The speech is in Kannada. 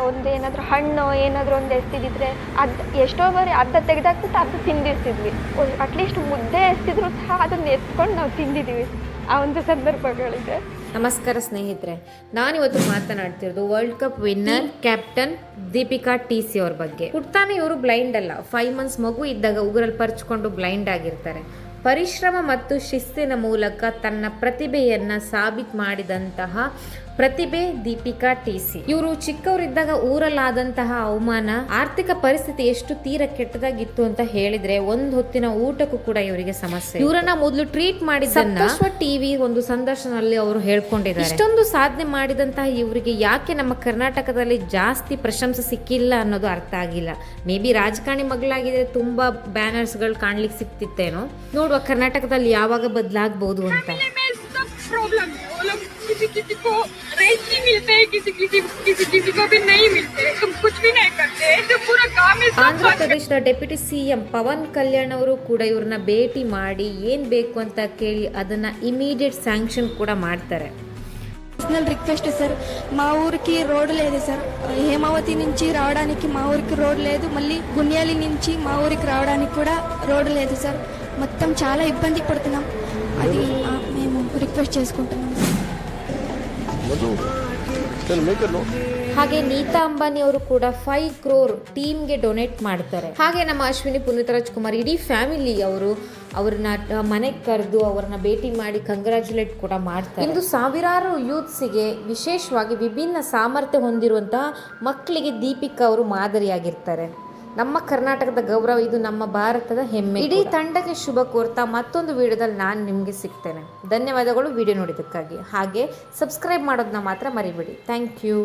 ಒಂದು ಏನಾದರೂ ಹಣ್ಣು ಏನಾದರೂ ಒಂದು ಎಸ್ತಿದ್ದಿದ್ರೆ ಅದು ಎಷ್ಟೋ ಬಾರಿ ಅರ್ಧ ತೆಗೆದಾಕ್ಬಿಟ್ಟು ಅರ್ಧ ತಿಂದಿರ್ತಿದ್ವಿ. ಅಟ್ಲೀಸ್ಟ್ ಮುದ್ದೆ ಎಸ್ತಿದ್ರು ಸಹ ಅದನ್ನು ಎತ್ಕೊಂಡು ನಾವು ತಿಂದಿದ್ದೀವಿ. ಆ ಒಂದು ಸಂದರ್ಭಗಳಿದೆ. ನಮಸ್ಕಾರ ಸ್ನೇಹಿತರೆ, ನಾನಿವತ್ತು ಮಾತನಾಡ್ತಿರೋದು world cup winner captain Deepika T C ಅವ್ರ ಬಗ್ಗೆ. ಹುಟ್ಟಾನೆ ಇವರು ಬ್ಲೈಂಡ್ ಅಲ್ಲ, 5 ಮಂತ್ಸ್ ಮಗು ಇದ್ದಾಗ ಉಗುರಲ್ಲಿ ಪರ್ಚ್ಕೊಂಡು ಬ್ಲೈಂಡ್ ಆಗಿರ್ತಾರೆ. ಪರಿಶ್ರಮ ಮತ್ತು ಶಿಸ್ತಿನ ಮೂಲಕ ತನ್ನ ಪ್ರತಿಭೆಯನ್ನ ಸಾಬೀತು ಮಾಡಿದಂತಹ ಪ್ರತಿಭೆ ದೀಪಿಕಾ ಟಿ.ಸಿ. ಇವರು ಚಿಕ್ಕವರಿದ್ದಾಗ ಊರಲ್ಲಾದಂತಹ ಅವಮಾನ, ಆರ್ಥಿಕ ಪರಿಸ್ಥಿತಿ ಎಷ್ಟು ತೀರ ಕೆಟ್ಟದಾಗಿತ್ತು ಅಂತ ಹೇಳಿದ್ರೆ ಒಂದು ಹೊತ್ತಿನ ಊಟಕ್ಕೂ ಕೂಡ ಇವರಿಗೆ ಸಮಸ್ಯೆ. ಇವರನ್ನ ಮೊದಲು ಟ್ರೀಟ್ ಮಾಡಿದ್ದನ್ನ ಟಿವಿ ಒಂದು ಸಂದರ್ಶನದಲ್ಲಿ ಅವರು ಹೇಳ್ಕೊಂಡಿದ್ದಾರೆ. ಇಷ್ಟೊಂದು ಸಾಧನೆ ಮಾಡಿದಂತಹ ಇವರಿಗೆ ಯಾಕೆ ನಮ್ಮ ಕರ್ನಾಟಕದಲ್ಲಿ ಜಾಸ್ತಿ ಪ್ರಶಂಸೆ ಸಿಕ್ಕಿಲ್ಲ ಅನ್ನೋದು ಅರ್ಥ ಆಗಿಲ್ಲ. ಮೇ ಬಿ ರಾಜಕಾರಣಿ ಮಗಳಾಗಿದ್ರೆ ತುಂಬಾ ಬ್ಯಾನರ್ಸ್ಗಳು ಕಾಣ್ಲಿಕ್ಕೆ ಸಿಕ್ತಿತ್ತೇನೋ. ನೋಡುವ ಕರ್ನಾಟಕದಲ್ಲಿ ಯಾವಾಗ ಬದಲಾಗಬಹುದು ಅಂತ. प्रॉब्लम है वो लोग किसी को राइट नहीं मिलते हैं, किसी को भी नहीं मिलते, तुम कुछ भी नहीं करते, तो पूरा काम है. ಆಂಧ್ರ ಪ್ರದೇಶದ ಡೆಪ್ಯೂಟಿ ಸಿಎಂ ಪವನ್ ಕಲ್ಯಾಣ್ ಅವರು ಕೂಡ ಇವ್ರನ್ನ ಭೇಟಿ ಮಾಡಿ ಏನ್ ಬೇಕು ಅಂತ ಕೇಳಿ ಅದನ್ನ ఇమీడియట్ శాంక్షన్ కూడా ಮಾಡ್ತಾರೆ. పర్సనల్ రిక్వెస్ట్ సార్, మా ఊరికి రోడ్డు లేదు సార్. హేమావతి నుంచి రావడానికి మా ఊరికి రోడ్డు లేదు, మళ్ళీ గున్యాలి నుంచి మా ఊరికి రావడానికి కూడా రోడ్డు లేదు సార్. మొత్తం చాలా ఇబ్బంది పడుతున్నాం. అది మేము రిక్వెస్ట్ చేసుకుంటున్నాం. ಹಾಗೆ ನೀತಾ ಅಂಬಾನಿ ಅವರು ಕೂಡ 5 crore ಟೀಮ್ಗೆ ಡೊನೇಟ್ ಮಾಡ್ತಾರೆ. ಹಾಗೆ ನಮ್ಮ ಅಶ್ವಿನಿ ಪುನೀತ್ ರಾಜ್ಕುಮಾರ್ ಇಡೀ ಫ್ಯಾಮಿಲಿ ಅವ್ರನ್ನ ಮನೆಗೆ ಕರೆದು ಅವ್ರನ್ನ ಭೇಟಿ ಮಾಡಿ ಕಂಗ್ರ್ಯಾಚುಲೇಟ್ ಕೂಡ ಮಾಡ್ತಾರೆ. ಇಂದು ಸಾವಿರಾರು ಯೂತ್ಸಿಗೆ, ವಿಶೇಷವಾಗಿ ವಿಭಿನ್ನ ಸಾಮರ್ಥ್ಯ ಹೊಂದಿರುವಂತಹ ಮಕ್ಕಳಿಗೆ ದೀಪಿಕಾ ಅವರು ಮಾದರಿಯಾಗಿರ್ತಾರೆ. ನಮ್ಮ ಕರ್ನಾಟಕದ ಗೌರವ, ಇದು ನಮ್ಮ ಭಾರತದ ಹೆಮ್ಮೆ. ಇಡೀ ತಂಡಕ್ಕೆ ಶುಭ ಕೋರ್ತಾ ಮತ್ತೊಂದು ವಿಡಿಯೋದಲ್ಲಿ ನಾನು ನಿಮಗೆ ಸಿಗ್ತೇನೆ. ಧನ್ಯವಾದಗಳು ವಿಡಿಯೋ ನೋಡಿದ್ದಕ್ಕಾಗಿ. ಹಾಗೆ ಸಬ್ಸ್ಕ್ರೈಬ್ ಮಾಡೋದನ್ನ ಮಾತ್ರ ಮರಿಬೇಡಿ. Thank you.